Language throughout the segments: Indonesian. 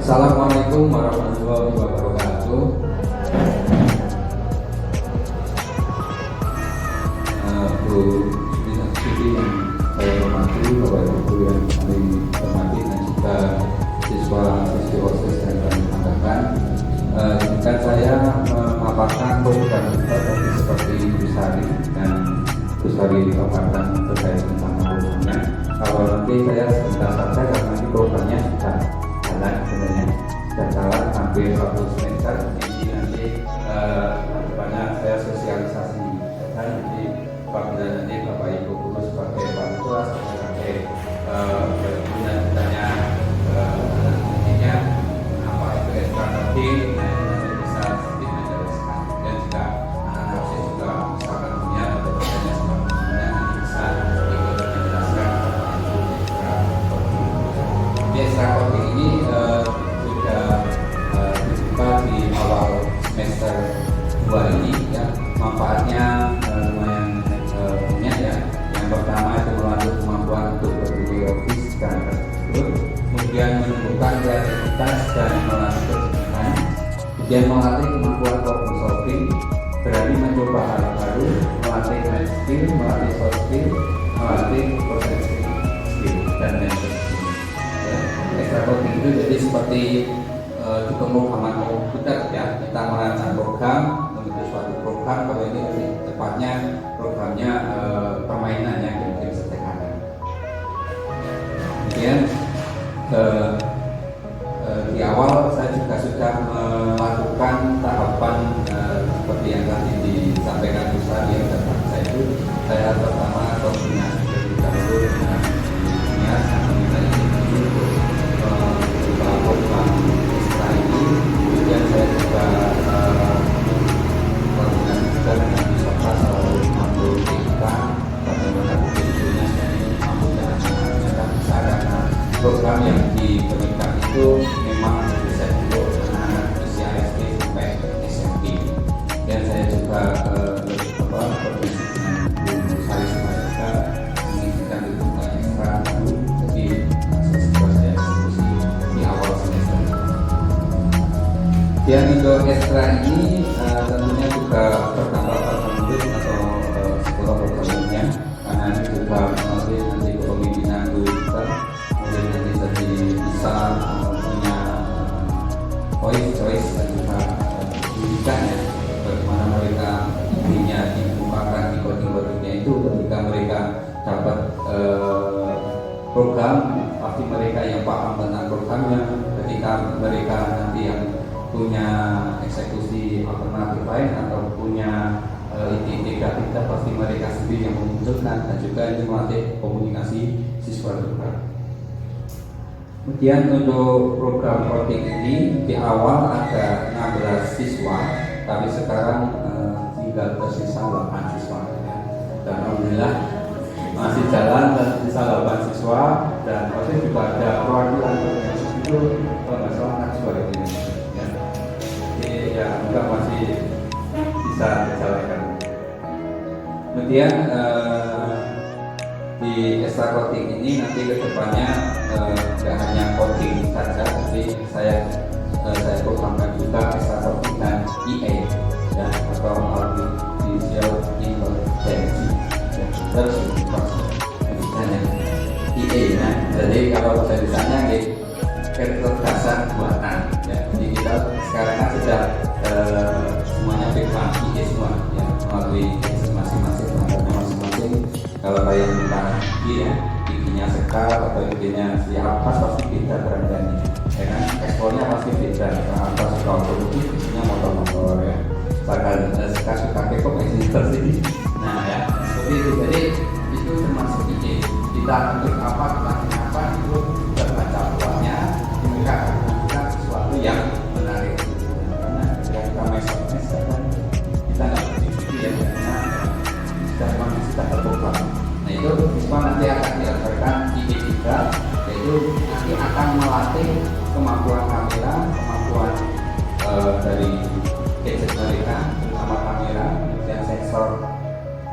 Assalamualaikum warahmatullahi wabarakatuh. Bu Siti yang saya hormati, Bapak Ibu yang kami hormati, dan juga siswa-siswi OSIS yang kami banggakan. Izinkan saya memaparkan program kita tadi seperti Busari dan Busari dipaparkan terkait tentang programnya. Kalau nanti saya sebentar saja karena nanti programnya sudah jalan sebenarnya, sudah jalan hampir 1 semester. Jadi nanti banyak saya sosialisasi dan jadi apabila nanti Bapak Ibu guru sebagai orang tua sebagai guna ditanya nantinya apa itu strategi, nanti bisa sedikit menjelaskan, dan juga anak-anak saya juga misalkan punya atau bertanya sebagainya nanti bisa ikut menjelaskan di strategi ini sudah dibuka di awal semester 2 ini ya. Manfaatnya lumayan banyak ya. Yang pertama itu melatih kemampuan untuk berdiri logis dan tersebut, kemudian menumbuhkan kreativitas dan melatih kecerdasan, kemudian melatih kemampuan problem solving, berani mencoba hal baru, melatih life skill, melatih soft skill, melatih process skill dan mental skill. Extra coding itu jadi seperti di pemrograman komputer ya, kita merancang program menuju suatu program. Kalau ini lebih tepatnya programnya permainan yang game sederhana. Kemudian di awal saya juga sudah melakukan tahapan seperti yang tadi disampaikan Ustaz yang datang saya itu. Saya pertama koordinasi terlebih dahulu dengan Nias yang meminta izin untuk membuka program ekstra ini. Kemudian saya juga koordinasi juga dengan Bisoka selalu mampu kita bagaimana tentunya mampu dengan anak-anak bisa, karena program yang diberikan itu memang bisa untuk anak-anak usia SD sampai SMP. Dan saya juga koordinasi dengan Bu Sari supaya mengizinkan dibuka ekstra dulu. Jadi sesuai saya diskusi di awal semester. Dan untuk ekstra ini tentunya juga berdampak pada murid atau sekolah programnya, karena ini juga melalui nanti kepemimpinan guru kita, murid nanti jadi bisa punya choice dan juga pendidikan ya, bagaimana mereka idenya dibukakan di coding-codingnya itu. Ketika mereka dapat program, pasti mereka yang paham tentang programnya. Ketika mereka nanti yang punya eksekusi alternatif lain atau punya ide kreatif, pasti mereka sendiri yang memunculkan, dan juga ini melatih komunikasi siswa juga. Kemudian untuk program coding ini di awal ada 16 siswa, tapi sekarang tinggal tersisa 8 siswa ya. Dan alhamdulillah masih jalan dan tersisa 8 siswa, dan pasti juga ada perwakilan yang itu kalau nggak salah anak siswa ini ya. Jadi ya juga masih bisa dijalankan. Kemudian di extra coding ini nanti kedepannya tidak hanya coding saja, tapi saya programkan juga extra coding dan EA ya, atau artificial intelligence ya, terus misalnya EA ya. Jadi kalau saya misalnya gitu kecerdasan buatan. Ya, jadi kita sekarang kan sudah semuanya pegang IG semua, ya, melalui gadget masing-masing, perangkatnya masing-masing. Kalau kayak tentang IG ya, IG-nya sekal atau IG-nya si Alpas pasti beda berandannya, ya kan? Eksplornya pasti beda. Kalau Alpas suka otomotif, isinya motor-motor ya. Suka K-pop sih. Nah ya, seperti itu. Jadi itu termasuk ide. Kita untuk apa, itu terbaca peluangnya, mereka akan melakukan sesuatu yang menarik. Karena ketika kita mes-mes kan kita nggak begitu ya, karena sudah terbuka. Nah itu semua nanti akan dilakukan ide kita, yaitu nanti akan melatih kemampuan kamera, kemampuan dari gadget mereka, terutama kamera dan sensor.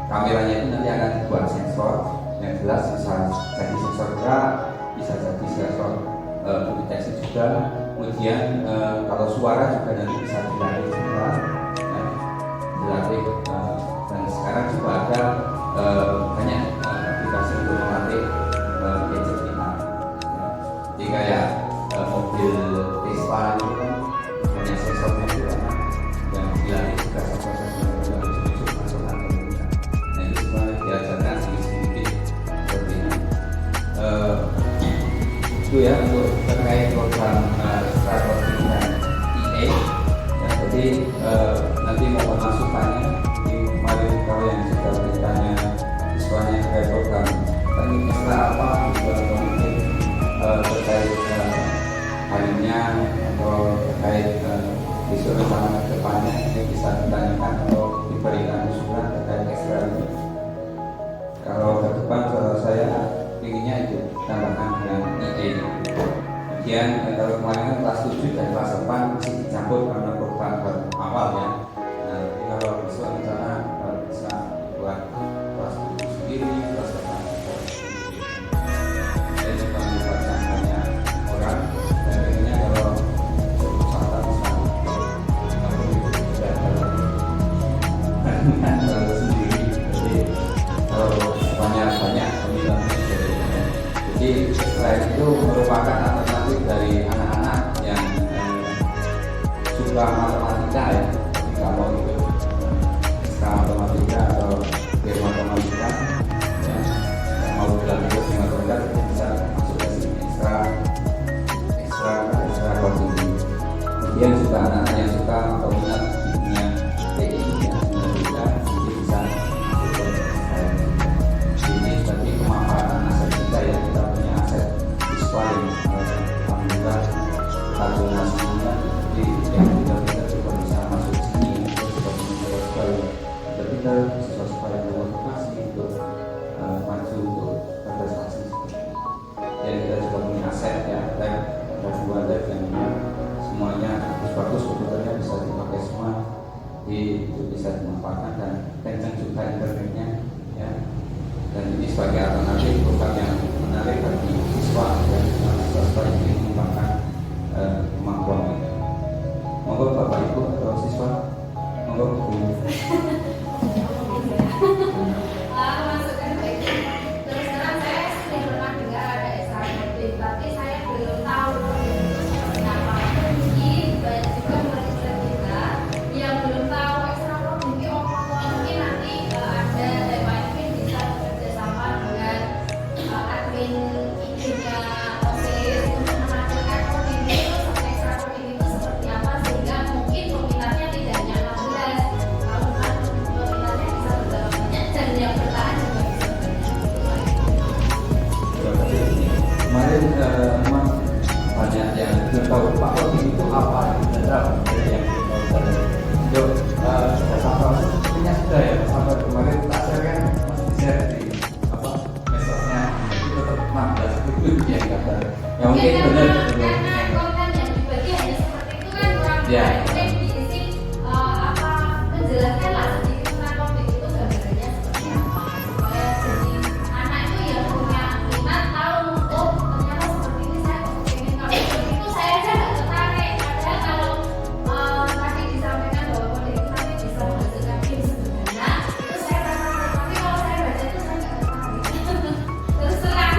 Kameranya itu nanti akan dibuat sensor yang jelas, bisa jadi sensor gerak, bisa jadi sensor deteksi juga. Kemudian kalau suara juga nanti bisa dilatih juga, ya, dilatih. Dan sekarang juga ada banyak aplikasi untuk melatih gadget kita. Ya. Jadi kayak mobil Tesla itu kan banyak sensornya juga, yang dilatih juga sensor-sensor yang harus masuk akal. Nah itu semua diajarkan sedikit-sedikit seperti ini. Itu ya untuk terkait program strategi dan EA. Ya, jadi nanti mohon masukannya. Kemarin kalau yang sudah bertanya siswanya terkait program teknik ekstra apa, juga mungkin terkait harinya atau terkait isu rencana ke depannya, ini bisa ditanyakan atau diberikan usulan terkait ekstra ini. Kalau ke depan saya inginnya itu tambahkan dengan EA. Kemudian kalau kemarin kan kelas 7 dan kelas 8 masih dicampur karena program awal ya. Nah, jadi kalau besok rencana bisa buat kelas 7 sendiri, kelas 8 sendiri. Jadi juga melibatkan banyak orang. Dan akhirnya kalau usaha bisa kalau itu tidak terlalu sendiri. Jadi kalau banyak peminatnya. Jadi selain itu merupakan alternatif dari anak-anak yang suka matematika ya. Jika mau itu ekstra matematika atau game matematika ya, mau dilatih di matematika bisa masuk ke sini ekstra kontinu. Kemudian juga anak-anak yang suka atau minat di dunia TI ya, matematika itu bisa masuk ke ekstra. Ini seperti kemanfaatan aset kita ya, kita punya aset siswa yang alhamdulillah kalau masihnya jadi yang kita juga bisa masuk sini juga siswa siswa yang bermotivasi untuk maju untuk berprestasi seperti itu. Dan kita juga punya aset ya, lab, ada 2 lab yang semuanya bagus, komputernya bisa dipakai semua, itu bisa dimanfaatkan dan kencang juga internetnya ya. Dan ini sebagai alternatif program yang menarik bagi siswa dan siswa yang ingin mengembangkan kemampuan ini. Monggo Bapak Ibu atau siswa, monggo Bu. Masukan baik. Terus terang saya sering pernah dengar ada ekstra motif, tapi saya belum tahu seperti apa. Mungkin banyak juga murid-murid kita yang belum tahu ekstra motif itu apa. Mungkin nanti ada Mungkin bisa bekerja sama dengan admin IG-nya OSIS untuk menampilkan motif itu sampai ekstra motif itu seperti apa, sehingga mungkin peminatnya tidak hanya 16, kalau peminatnya bisa bertambah banyak dan yang bertahan juga bisa banyak. Kemarin memang banyak yang belum tahu Pak Motif itu apa, yang belum tahu. Yuk, sampai punya sudah ya, sampai kemarin tak share kan masih share di mesosnya itu tetap 16 itu yang kata. Ya mungkin benar. Karena konten yang dibagi hanya seperti itu kan kurang Ya. menarik. Di sini menjelaskan lah sedikit tentang topik itu gambarannya seperti apa, supaya jadi anak itu yang punya minat tahu, oh ternyata seperti ini, saya kok pengen kalau seperti itu saya aja nggak tertarik. Padahal kalau tadi disampaikan bahwa kode itu nanti bisa menghasilkan game sederhana, terus saya tertarik. Tapi kalau saya baca itu saya nggak tertarik. Terus terang.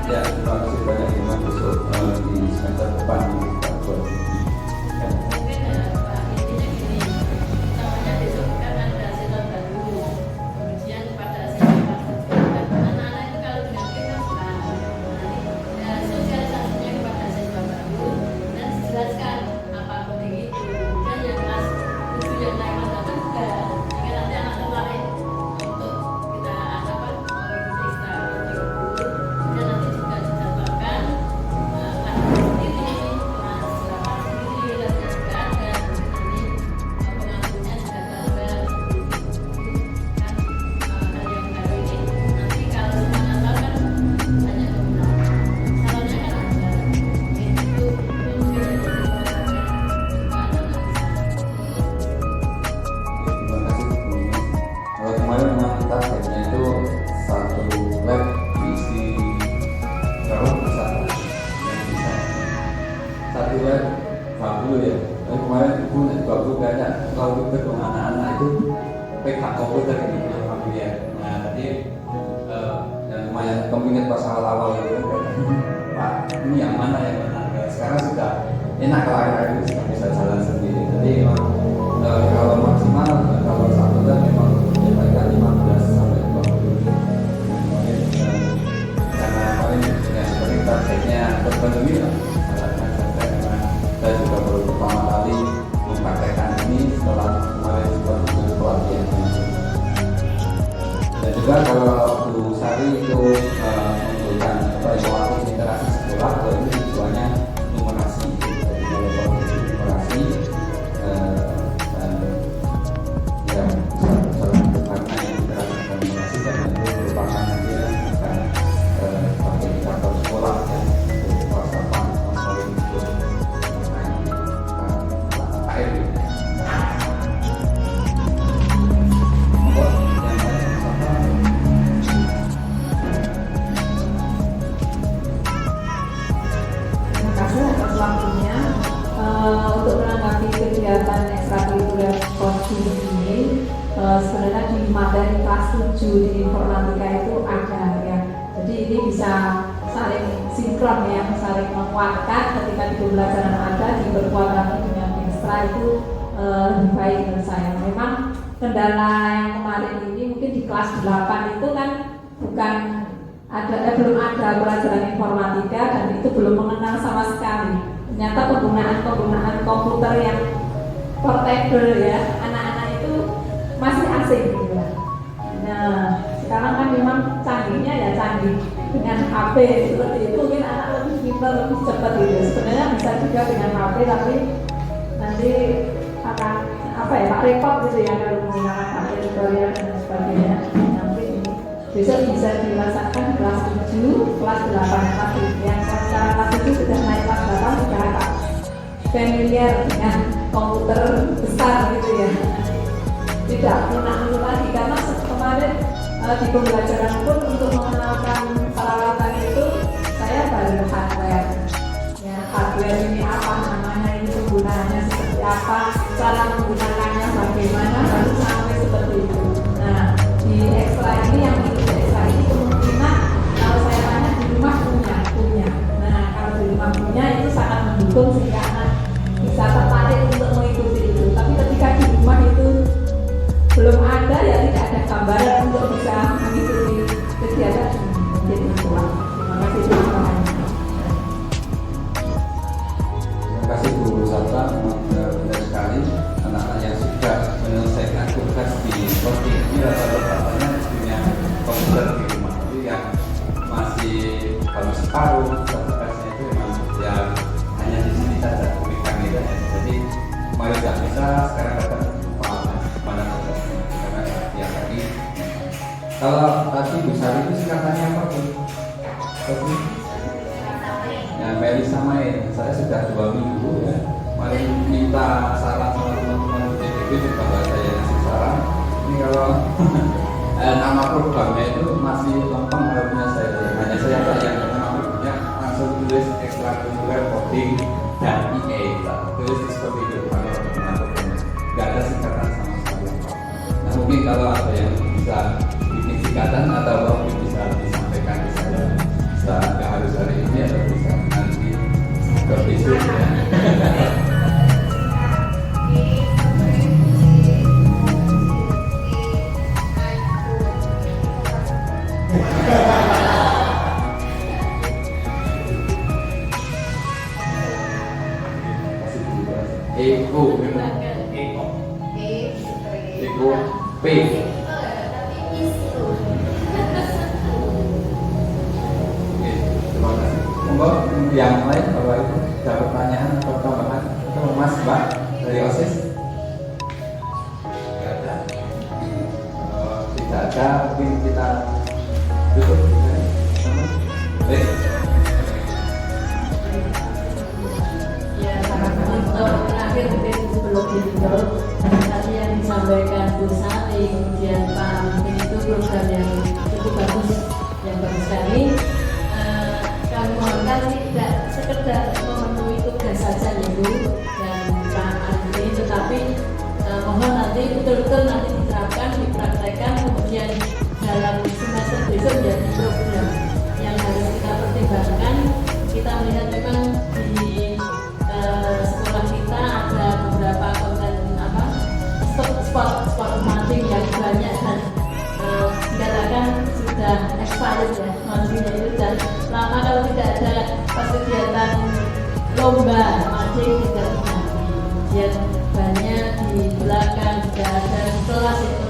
Ya, terima kasih banyak Iman besok komputer ini yang familiar. Nah tadi yang lumayan kepingin pas awal-awal itu Pak, ini yang mana yang mana. Nah, sekarang sudah enak kalau akhir-akhir ini sudah bisa jalan sendiri. Jadi memang kalau maksimal kalau satu dan memang mencapai 15 sampai 20. Karena paling ya seperti targetnya terpenuhi lah. Saya juga baru pertama kali mempraktekkan ini setelah kemarin sebuah pelatihan. Dan juga kalau Bu Sari itu memberikan evaluasi interaksi sekolah, kalau ini tujuannya numerasi, jadi numerasi dan ya karena yang interaksi dan numerasi dan itu merupakan nanti akan sebagai indikator sekolah ya, untuk persiapan konseling untuk KM. Waktunya untuk menanggapi kegiatan ekstrakurikuler coaching ini sebenarnya di materi kelas 7 di informatika itu ada ya, jadi ini bisa saling sinkron ya, saling menguatkan ketika di pembelajaran ada diperkuat lagi dengan ekstra itu lebih baik menurut saya. Memang kendala yang kemarin ini mungkin di kelas 8 itu kan bukan belum ada pelajaran informatika dan itu belum mengenal sama sekali. Ternyata penggunaan komputer yang portable ya, anak-anak itu masih asing gitu ya. Nah, sekarang kan memang canggihnya ya canggih dengan HP seperti itu, mungkin anak lebih pintar, lebih cepat gitu. Sebenarnya bisa juga dengan HP, tapi nanti akan Pak repot gitu ya kalau menggunakan HP tutorial dan sebagainya. Besok bisa dirasakan kelas 7, kelas 8 nanti. Yang sekarang kelas 7 sudah naik kelas 8 sudah agak familiar dengan komputer besar gitu ya. Tidak perlu lagi karena kemarin di pembelajaran pun untuk mengenalkan peralatan itu saya baru hardware. Ya, hardware ini apa namanya, ini penggunaannya seperti apa, cara menggunakannya bagaimana, baru sampai seperti itu. Nah, di ekstra ini yang ini kemungkinan kalau saya tanya di rumah punya. Nah, kalau di rumah punya itu sangat mendukung sehingga anak bisa tertarik untuk mengikuti itu. Tapi ketika di rumah itu belum ada ya tidak ada gambaran untuk bisa mengikuti kegiatan jadi itulah. Terima kasih teman-teman. Terima kasih Bu Sabta, benar sekali anak-anak yang sudah menyelesaikan tugas di seperti ini rata-rata punya komputer di rumah. Jadi yang masih baru separuh tugasnya itu memang ya hanya di sini saja berikan itu. Jadi mari tidak bisa sekarang datang mana tugasnya karena yang tadi. Kalau tadi Bu Sari itu singkatannya apa Bu? Ya Melisa Mai, saya sudah 2 minggu ya. Mari minta saran sama teman-teman di DPP supaya saya ngasih saran. Ini kalau nama programnya itu masih lempeng punya saya. Hanya saya yang nama programnya langsung tulis ekstrakurikuler coding dan IE. Tulis seperti itu kalau nama programnya. Gak ada singkatan sama sekali. Nah mungkin kalau ada yang bisa bikin singkatan atau mungkin bisa disampaikan ke saya. Nggak harus hari ini atau bisa nanti ke besok ya. Ego P. Yang lain kalau itu ada pertanyaan atau tambahan itu Mas Mbak dari OSIS? Tidak ada. Tidak ada, mungkin kita tutup. Baik. Ya, untuk terakhir mungkin sebelum ditutup, tadi yang disampaikan Bu Sari, kemudian Pak mungkin itu program yang cukup bagus, yang bagus sekali. Kami mohonkan tidak sekedar memenuhi tugas dalam semester besok menjadi program yang harus kita pertimbangkan. Kita melihat memang di sekolah kita ada beberapa konten sport mancing yang banyak dan dikatakan sudah expired ya mancingnya itu, dan lama kalau tidak ada pas kegiatan lomba mancing tidak terjadi. Kemudian banyak di belakang juga ada di kelas itu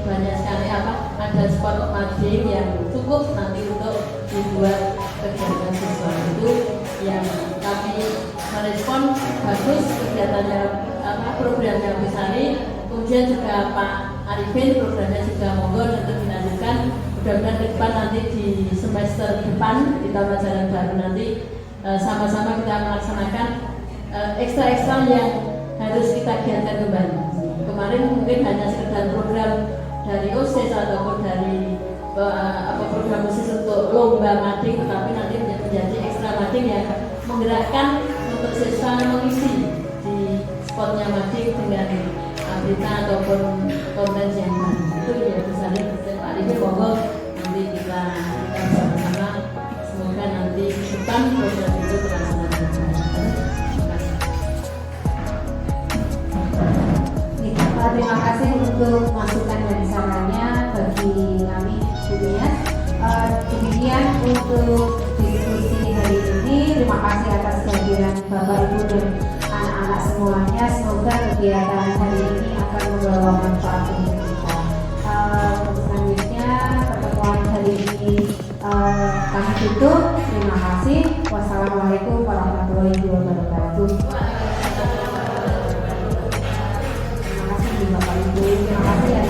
banyak sekali ada sport mancing yang cukup nanti untuk dibuat kegiatan siswa itu yang kami merespon bagus kegiatannya programnya Besari. Kemudian juga Pak Arifin programnya juga monggo untuk dilanjutkan. Mudah-mudahan ke depan nanti di semester depan di tahun ajaran baru nanti sama-sama kita melaksanakan ekstra-ekstra yang harus kita giatkan kembali. Kemarin mungkin hanya sekedar program dari OSIS ataupun dari program khusus untuk lomba mading, tetapi nanti menjadi ekstra mading yang menggerakkan untuk siswa mengisi di spotnya mading dengan berita ataupun konten yang baru. Itu ya misalnya Pak Arifin monggo nanti kita bersama-sama, semoga nanti depan program itu terlaksana. Terima kasih untuk masukan dan sarannya bagi kami tentunya. Demikian untuk diskusi hari ini. Terima kasih atas kehadiran Bapak Ibu dan anak-anak semuanya. Semoga kegiatan hari ini akan membawa manfaat untuk kita. Selanjutnya pertemuan hari ini kami tutup. Terima kasih. Wassalamualaikum warahmatullahi wabarakatuh. Bapak Ibu, terima kasih ya.